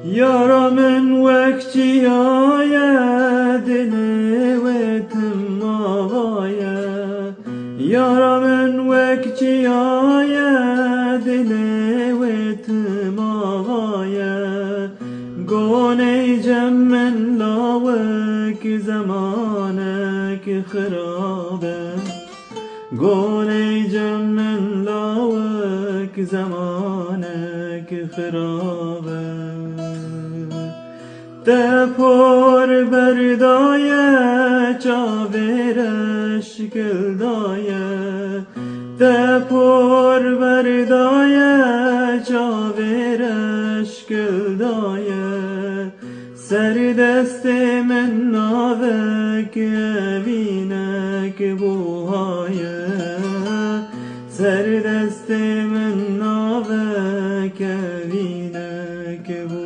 یارا من وەک چیایە دلێوێتم ماوایە یارا من وەک چیایە دلێوێتم ماوایە گۆنەی جەم من لاوەک زەمانەک خرابە گۆنەی جەم من لاوەک زەمانەک خرابە دەپۆر بەردایە چاوێرەش گلدایە دەپۆر بەردایە چاوێرەش گلدایە سەردەستێ من ناوەک ئەڤینەک بووهایە سەردەستێ من ناوەک ئەڤینەک بووهایە